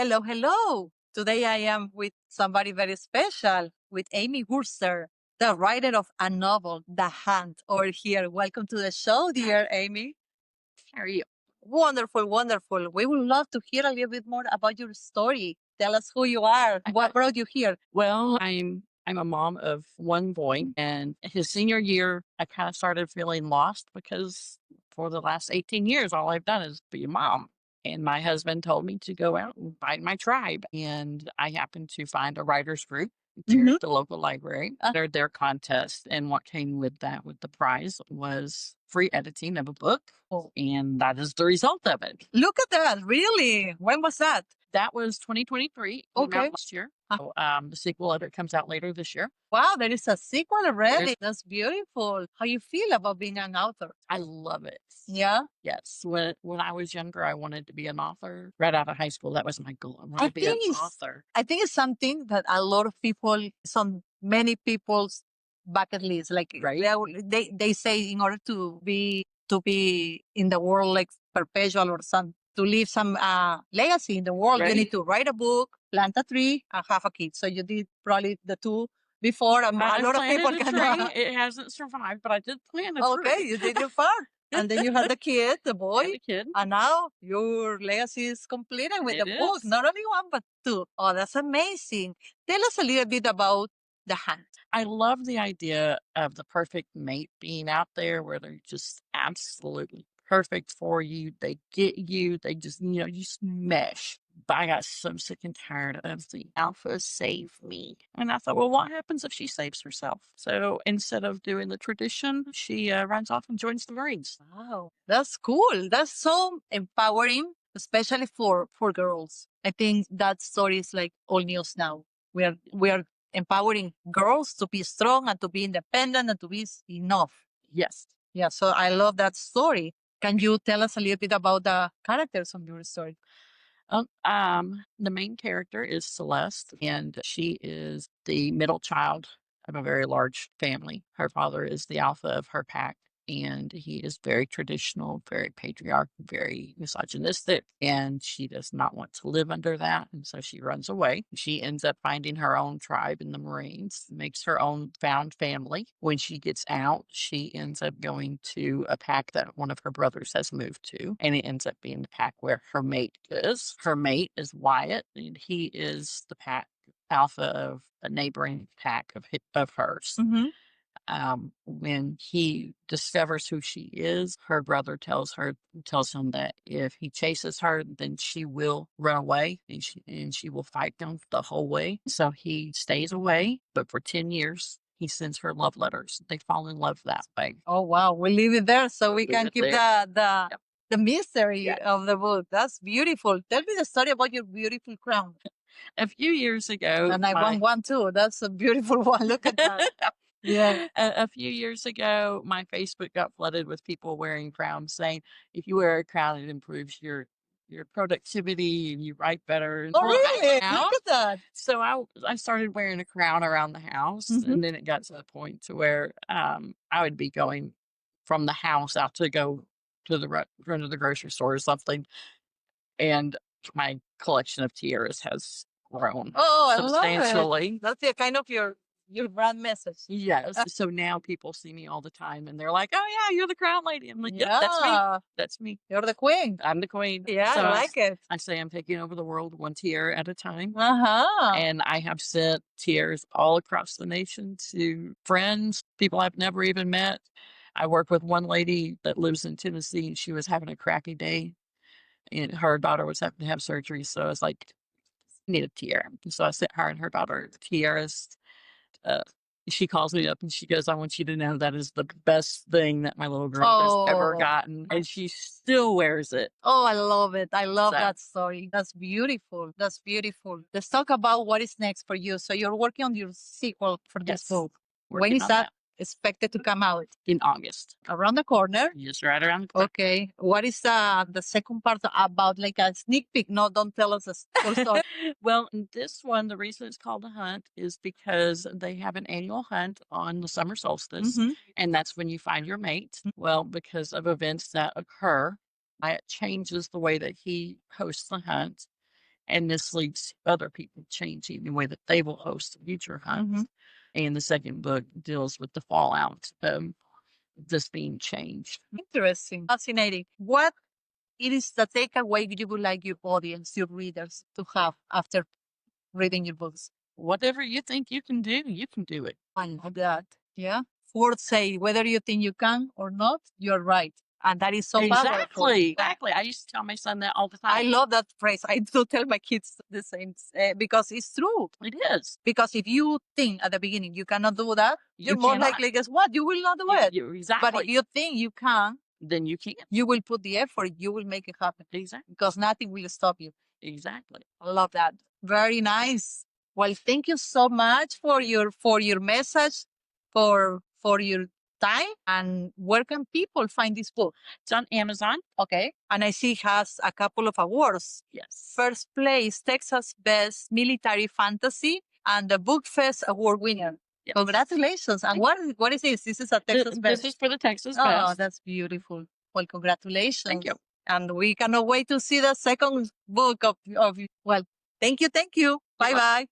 Hello, hello. Today I am with somebody very special, with Amy Worcester, the writer of a novel, The Hunt, over here. Welcome to the show, dear Amy. How are you? Wonderful, wonderful. We would love to hear a little bit more about your story. Tell us who you are. What brought you here? Well, I'm a mom of one boy, and his senior year, I kind of started feeling lost because for the last 18 years, all I've done is be a mom. And my husband told me to go out and find my tribe. And I happened to find a writers group here at the local library. Entered their contest. And what came with that, with the prize, was free editing of a book. Oh. And that is the result of it. Look at that. Really? When was that? That was 2023. Came Okay. out last year. So, the sequel of it comes out later this year. Wow, there is a sequel already. That's beautiful. How you feel about being an author? I love it. Yeah. Yes. When I was younger, I wanted to be an author. Right out of high school, that was my goal. I wanted to be an author. I think it's something that a lot of people, many people's bucket list, like Right. they say in order to be in the world like perpetual or to leave some legacy in the world, you need to write a book, plant a tree, and have a kid. So you did probably the two before. A lot of people can. It hasn't survived, but I did plant a Okay, tree. you did your part. And then you had the kid, the boy. And the kid. And now your legacy is completed with It the book. is. Not only one, but two. Oh, that's amazing. Tell us a little bit about The Hunt. I love the idea of the perfect mate being out there where they're just absolutely perfect for you. They get you. They just, you just mesh. But I got so sick and tired of the alpha save me. And I thought, well, what happens if she saves herself? So instead of doing the tradition, she runs off and joins the Marines. Wow, that's cool. That's so empowering, especially for girls. I think that story is like all news now. We are empowering girls to be strong and to be independent and to be enough. Yes. Yeah. So I love that story. Can you tell us a little bit about the characters of your story? The main character is Celeste, and she is the middle child of a very large family. Her father is the alpha of her pack, and he is very traditional, very patriarchal, very misogynistic, and she does not want to live under that. And so she runs away. She ends up finding her own tribe in the Marines, makes her own found family. When she gets out, she ends up going to a pack that one of her brothers has moved to, and it ends up being the pack where her mate is. Her mate is Wyatt, and he is the pack alpha of a neighboring pack of hers. When he discovers who she is, her brother tells him that if he chases her, then she will run away and she will fight him the whole way. So he stays away, but for 10 years, he sends her love letters. They fall in love that way. Oh, wow. We'll leave it there so we can keep the mystery of the book. That's beautiful. Tell me the story about your beautiful crown. A few years ago. And I want one too. That's a beautiful one. Look at that. Yeah. A few years ago, my Facebook got flooded with people wearing crowns saying, if you wear a crown, it improves your productivity and you write better. Oh, really? Look at that. So I started wearing a crown around the house, and then it got to the point to where I would be going from the house out to go to the run to the grocery store or something, and my collection of tiaras has grown substantially. I love it. That's the kind of your brand message. Yes. So now people see me all the time and they're like, oh yeah, you're the crown lady. I'm like, yeah, that's me. You're the queen. I'm the queen. Yeah, so I like it. I say I'm taking over the world one tiara at a time. Uh-huh. And I have sent tiaras all across the nation to friends, people I've never even met. I work with one lady that lives in Tennessee, and she was having a crappy day, and her daughter was having to have surgery. So I was like, I need a tiara. So I sent her and her daughter tiaras. She calls me up and she goes, I want you to know that is the best thing that my little girl has ever gotten. And she still wears it. Oh, I love it. I love that story. That's beautiful. That's beautiful. Let's talk about what is next for you. So you're working on your sequel for this book. When is that expected to come out? In August. Around the corner? Just right around the corner. Okay. What is the second part about, like a sneak peek? No, don't tell us a full story. Well, in this one, the reason it's called a hunt is because they have an annual hunt on the summer solstice, and that's when you find your mate. Well, because of events that occur, it changes the way that he hosts the hunt. and this leads other people changing the way that they will host future hunts. And the second book deals with the fallout of this being changed. Interesting. Fascinating. What it is the takeaway you would like your audience, your readers, to have after reading your books? Whatever you think you can do it. I love that. Yeah. Words say whether you think you can or not, you're right. And that is so powerful. Exactly. I used to tell my son that all the time. I love that phrase. I do tell my kids the same because it's true. It is. Because if you think at the beginning you cannot do that, You you're more cannot. likely, guess what? You will not do it. Exactly. But if you think you can, then you can. you will put the effort, you will make it happen. Exactly. Because nothing will stop you. Exactly. I love that. Very nice. Well, thank you so much for your message, for your time. And where can people find this book? It's on Amazon. Okay. And I see it has a couple of awards. Yes. First place, Texas Best Military Fantasy and the Book Fest Award winner. Yes. Congratulations. And what is this? This is a Texas Best. This is for the Texas Oh, Best. that's beautiful. Well, congratulations. Thank you. And we cannot wait to see the second book of well, thank you. Bye-bye.